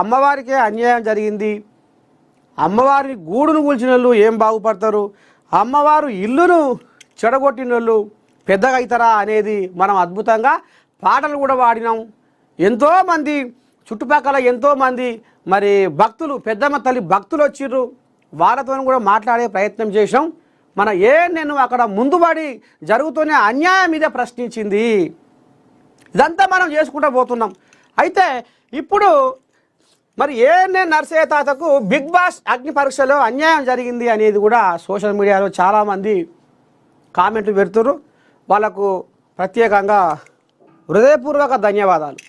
అమ్మవారికే అన్యాయం జరిగింది. అమ్మవారి గూడును కూల్చిన వాళ్ళు ఏం బాగుపడతారు, అమ్మవారు ఇల్లును చెడగొట్టిన వాళ్ళు పెద్దగా అవుతారా అనేది మనం అద్భుతంగా పాటలు కూడా వాడినాం. ఎంతోమంది చుట్టుపక్కల ఎంతోమంది మరి భక్తులు, పెద్దమ్మ తల్లి భక్తులు వచ్చిర్రు, వాళ్ళతో కూడా మాట్లాడే ప్రయత్నం చేసాం. నేను అక్కడ ముందుబడి జరుగుతూనే అన్యాయం మీద ప్రశ్నించింది. ఇదంతా మనం చేసుకుంటూ పోతున్నాం. అయితే ఇప్పుడు మరి ఏఎన్ఎన్ నర్సయ్య తాతకు బిగ్ బాస్ అగ్ని పరీక్షలో అన్యాయం జరిగింది అనేది కూడా సోషల్ మీడియాలో చాలామంది కామెంట్లు పెడుతున్నారు. వాళ్ళకు ప్రత్యేకంగా హృదయపూర్వక ధన్యవాదాలు.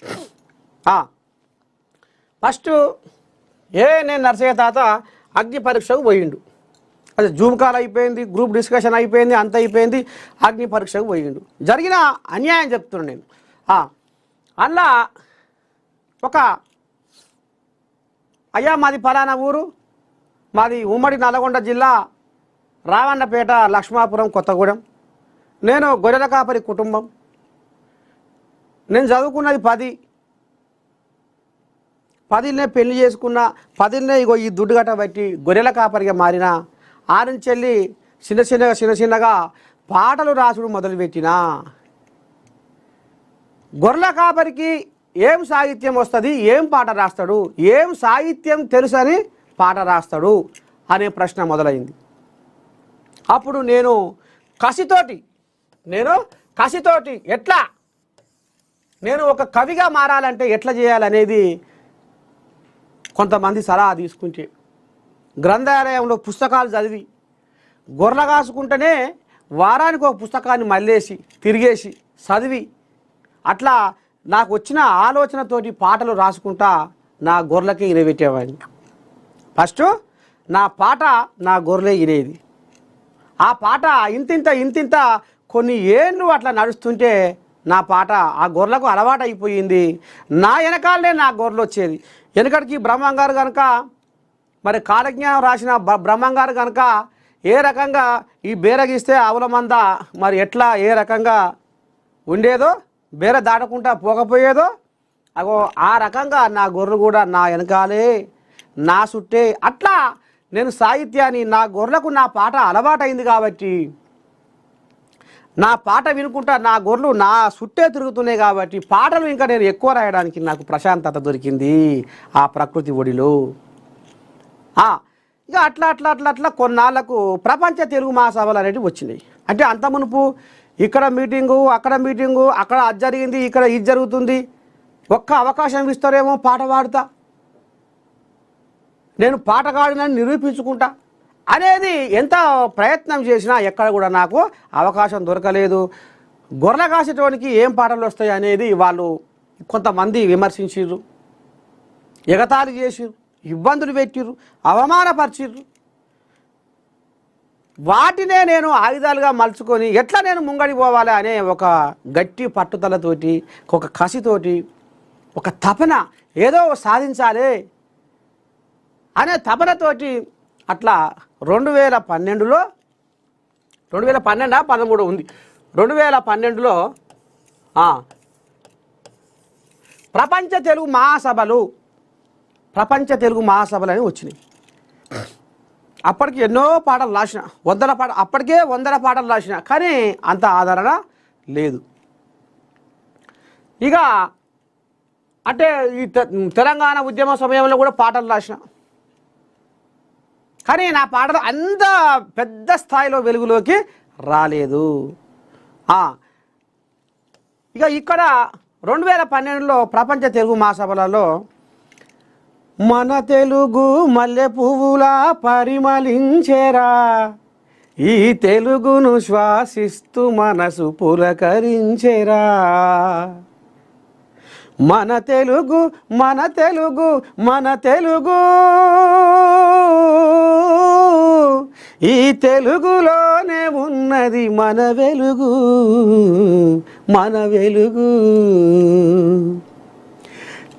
ఫస్ట్ ఏఎన్ఎన్ నర్సయ్య తాత అగ్ని పరీక్షకు పోయిండు. అది జూమ్ కాల్ అయిపోయింది, గ్రూప్ డిస్కషన్ అయిపోయింది, అంత అయిపోయింది, అగ్ని పరీక్షకు పోయిండు. జరిగిన అన్యాయం చెప్తున్నాను నేను. అందులో ఒక అయ్యా మాది ఫలానా ఊరు, మాది ఉమ్మడి నల్గొండ జిల్లా రావన్నపేట లక్ష్మాపురం కొత్తగూడెం, నేను గొర్రెల కాపరి కుటుంబం, నేను చదువుకున్నది 10 పెళ్లి చేసుకున్నా, 10 ఇగో ఈ దుడ్డు గట్ట బట్టి గొర్రెల కాపరిగా మారిన. ఆరించెల్లి చిన్న చిన్నగా పాటలు రాసుడు మొదలుపెట్టినా. గొర్రెల కాపరికి ఏం సాహిత్యం వస్తుంది, ఏం పాట రాస్తాడు, ఏం సాహిత్యం తెలుసని పాట రాస్తాడు అనే ప్రశ్న మొదలైంది. అప్పుడు నేను కసితోటి ఎట్లా నేను ఒక కవిగా మారాలంటే ఎట్లా చేయాలనేది కొంతమంది సలహా తీసుకుంటే, గ్రంథాలయంలో పుస్తకాలు చదివి గొర్రెలు కాసుకుంటేనే వారానికి ఒక పుస్తకాన్ని మళ్ళేసి తిరిగేసి చదివి అట్లా నాకు వచ్చిన ఆలోచనతోటి పాటలు రాసుకుంటా నా గొర్రెలకే ఇనబెట్టేవాడిని. ఫస్ట్ నా పాట నా గొర్రెలే ఇనేది. ఆ పాట ఇంతింత కొన్ని ఏళ్ళు అట్లా నడుస్తుంటే నా పాట ఆ గొర్రెలకు అలవాటు అయిపోయింది. నా వెనకాలనే నా గొర్రెలు వచ్చేది. వెనకటికి బ్రహ్మంగారు కనుక మరి కాలజ్ఞానం రాసిన బ్రహ్మంగారు కనుక ఏ రకంగా ఈ బేరగిస్తే ఆవుల మంద మరి ఎట్లా ఏ రకంగా ఉండేదో, బేర దాటకుండా పోకపోయేదో, అగో ఆ రకంగా నా గొర్రెలు కూడా నా వెనకాలే నా చుట్టే. అట్లా నేను సాహిత్యాన్ని నా గొర్రెలకు నా పాట అలవాటైంది కాబట్టి, నా పాట వినుకుంటా నా గొర్రెలు నా చుట్టే తిరుగుతున్నాయి కాబట్టి పాటలు ఇంకా నేను ఎక్కువ రాయడానికి నాకు ప్రశాంతత దొరికింది ఆ ప్రకృతి ఒడిలో. ఇక అట్లా కొన్నాళ్లకు ప్రపంచ తెలుగు మహాసభలు అనేవి వచ్చినాయి. అంటే అంత మునుపు ఇక్కడ మీటింగు, అక్కడ మీటింగు, అక్కడ అది జరిగింది, ఇక్కడ ఇది జరుగుతుంది, ఒక్క అవకాశం ఇస్తారేమో పాట పాడుతా, నేను పాటగాడినని నిరూపించుకుంటా అనేది ఎంత ప్రయత్నం చేసినా ఎక్కడ కూడా నాకు అవకాశం దొరకలేదు. గొర్రెల కాసేటోనికి ఏం పాటలు వస్తాయి అనేది వాళ్ళు కొంతమంది విమర్శించారు, ఎగతాళి చేసిర్రు, ఇబ్బందులు పెట్టిర్రు, అవమానపరిచిర్రు. వాటినే నేను ఆయుధాలుగా మలుచుకొని ఎట్లా నేను ముంగడి పోవాలి అనే ఒక గట్టి పట్టుదలతోటి, ఒక కసితోటి, ఒక తపన, ఏదో సాధించాలి అనే తపనతోటి అట్లా 2012లో 2012 ఉంది 2012లో ప్రపంచ తెలుగు మహాసభలు అని వచ్చినాయి. అప్పటికి ఎన్నో పాటలు రాసిన, అప్పటికే 100 పాటలు రాసిన, కానీ అంత ఆదరణ లేదు. ఇక అంటే ఈ తెలంగాణ ఉద్యమ సమయంలో కూడా పాటలు రాసిన, కానీ నా పాటలు అంత పెద్ద స్థాయిలో వెలుగులోకి రాలేదు. ఇక ఇక్కడ 2012లో ప్రపంచ తెలుగు మహాసభలలో మన తెలుగు మల్లె పువ్వులా పరిమళించేరా, ఈ తెలుగును శ్వాసిస్తూ మనసు పులకరించేరా, మన తెలుగు ఈ తెలుగులోనే ఉన్నది మన వెలుగు.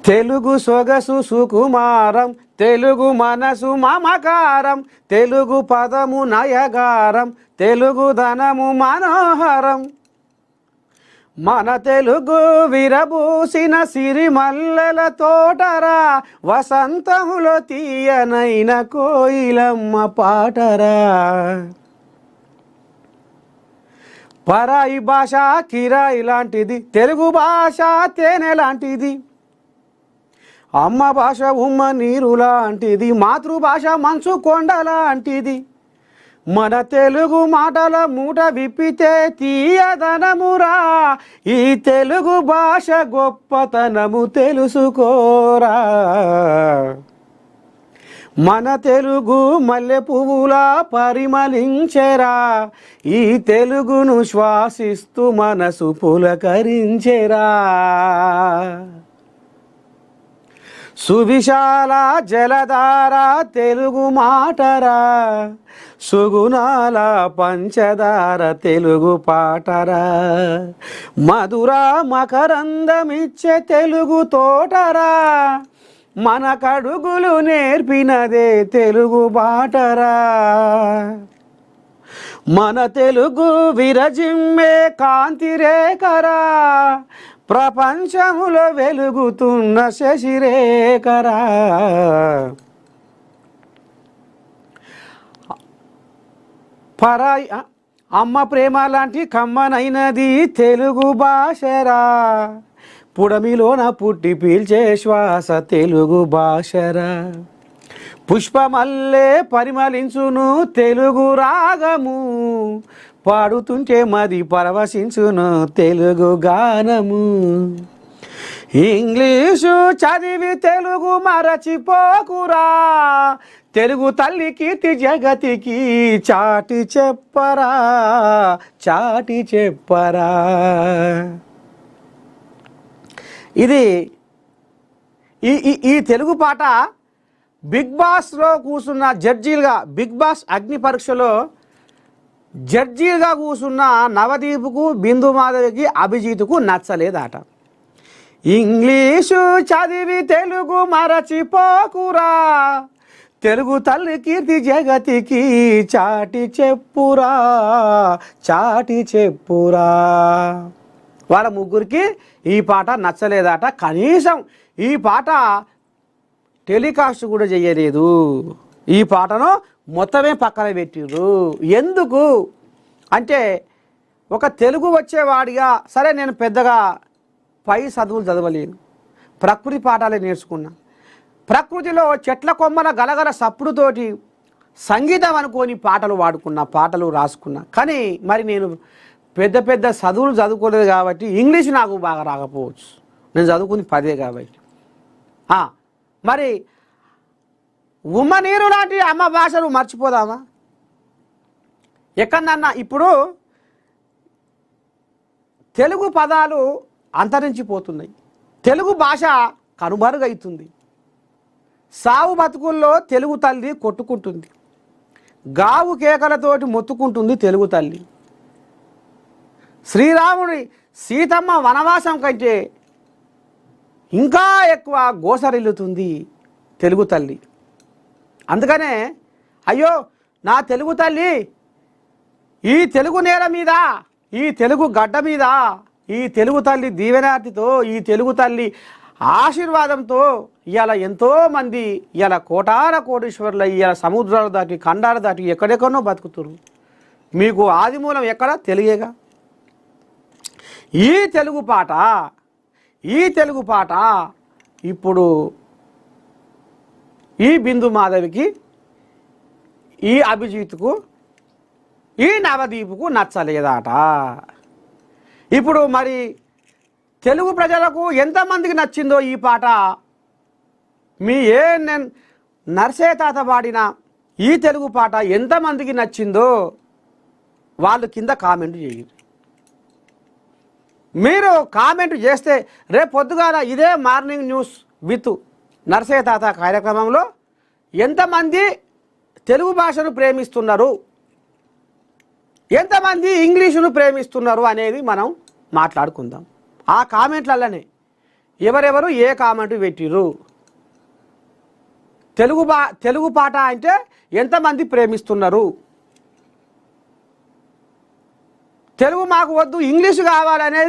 తెలుగు సొగసు సుకుమారం, తెలుగు మనసు మమకారం, తెలుగు పదము నయగారం, తెలుగు ధనము మనోహరం, మన తెలుగు విరబూసిన సిరిమల్లెల తోటరా, వసంతములో తీయనైన కోయిలమ్మ పాటరా. పరాయి భాష కిరాయి లాంటిది, తెలుగు భాష తేనె లాంటిది. అమ్మ భాష ఉమ్మ నీరు లాంటిది, మాతృభాష మంచు కొండ లాంటిది. మన తెలుగు మాటల మూట విప్పితే తీయదనమురా, ఈ తెలుగు భాష గొప్పతనము తెలుసుకోరా. మన తెలుగు మల్లె పువ్వులా పరిమళించెరా, ఈ తెలుగును శ్వాసిస్తూ మనసు పులకరించెరా. సువిశాల జలధార తెలుగు మాటరా, సుగుణాల పంచదార తెలుగు పాటరా. మధుర మకరందమిచ్చే తెలుగు తోటరా, మన కడుగులు నేర్పినదే తెలుగు బాటరా. మన తెలుగు విరజిమ్మే కాంతి రేఖరా, ప్రపంచములో వెలుగుతున్న శశిరేఖరా. పరాయి అమ్మ ప్రేమ లాంటి కమ్మనైనది తెలుగు భాషరా, పుడమిలోన పుట్టి పీల్చే శ్వాస తెలుగు భాషరా. పుష్పమల్లే పరిమళించును తెలుగు రాగము, పాడుతుంటే మది పరవశించును తెలుగు గానము. ఇంగ్లీషు చదివి తెలుగు మరచిపోకురా, తెలుగు తల్లి కీర్తి జగతికి చాటి చెప్పరా, చాటి చెప్పరా. ఇది ఈ తెలుగు పాట బిగ్ బాస్లో కూర్చున్న జడ్జీలుగా, బిగ్ బాస్ అగ్ని పరీక్షలో జడ్జీలుగా కూర్చున్న నవదీప్కు, బిందు మాధవికి, అభిజిత్కు నచ్చలేదట. ఇంగ్లీషు చదివి తెలుగు మరచిపోకురా, తెలుగు తల్లి కీర్తి జగతికి చాటి చెప్పురా, చాటి చెప్పురా. వాళ్ళ ముగ్గురికి ఈ పాట నచ్చలేదట. కనీసం ఈ పాట టెలికాస్ట్ కూడా చేయలేదు. ఈ పాటను మొత్తమే పక్కన పెట్టిర్రు. ఎందుకు అంటే, ఒక తెలుగు వచ్చేవాడిగా, సరే నేను పెద్దగా పై చదువులు చదవలేను, ప్రకృతి పాఠాలే నేర్చుకున్నా. ప్రకృతిలో చెట్ల కొమ్మల గలగల సప్పుడుతోటి సంగీతం అనుకోని పాటలు వాడుకున్నా, పాటలు రాసుకున్నా. కానీ మరి నేను పెద్ద పెద్ద చదువులు చదువుకోలేదు కాబట్టి ఇంగ్లీష్ నాకు బాగా రాకపోవచ్చు. నేను చదువుకుని 10 కాబట్టి. మరి ఉమ్మ నీరు లాంటి అమ్మ భాషను మర్చిపోదామా? ఎక్కడన్నా ఇప్పుడు తెలుగు పదాలు అంతరించిపోతున్నాయి, తెలుగు భాష కనుమరుగవుతుంది. సావు బతుకుల్లో తెలుగు తల్లి కొట్టుకుంటుంది, గావు కేకలతోటి మొత్తుకుంటుంది తెలుగు తల్లి. శ్రీరాముడి సీతమ్మ వనవాసం కంటే ఇంకా ఎక్కువ గోసరిల్లుతుంది తెలుగు తల్లి. అందుకనే అయ్యో నా తెలుగు తల్లి, ఈ తెలుగు నేల మీద, ఈ తెలుగు గడ్డ మీద, ఈ తెలుగు తల్లి దీవెనార్తితో, ఈ తెలుగు తల్లి ఆశీర్వాదంతో ఇవాళ ఎంతోమంది ఇవాళ కోటాన కోటీశ్వరులు ఇవాళ సముద్రాలు దాటి, ఖండాలు దాటి ఎక్కడెక్కడనో బతుకుతున్నారు. మీకు ఆదిమూలం ఎక్కడ? తెలుగేగా. ఈ తెలుగు పాట ఇప్పుడు ఈ బిందు మాధవికి, ఈ అభిజిత్కు, ఈ నవదీప్కు నచ్చలేదట. ఇప్పుడు మరి తెలుగు ప్రజలకు ఎంతమందికి నచ్చిందో ఈ పాట, మీ నర్సే తాత పాడిన ఈ తెలుగు పాట ఎంతమందికి నచ్చిందో వాళ్ళు కింద కామెంట్ చేయండి. మీరు కామెంట్ చేస్తే రేపు పొద్దుగాల ఇదే మార్నింగ్ న్యూస్ విత్ నర్సే తాత కార్యక్రమంలో ఎంతమంది తెలుగు భాషను ప్రేమిస్తున్నారు, ఎంతమంది ఇంగ్లీషును ప్రేమిస్తున్నారు అనేది మనం మాట్లాడుకుందాం. ఆ కామెంట్లలోనే ఎవరెవరు ఏ కామెంట్ పెట్టిర్రు, తెలుగు పాట అంటే ఎంతమంది ప్రేమిస్తున్నారు, తెలుగు మాకు వద్దు ఇంగ్లీషు కావాలనేది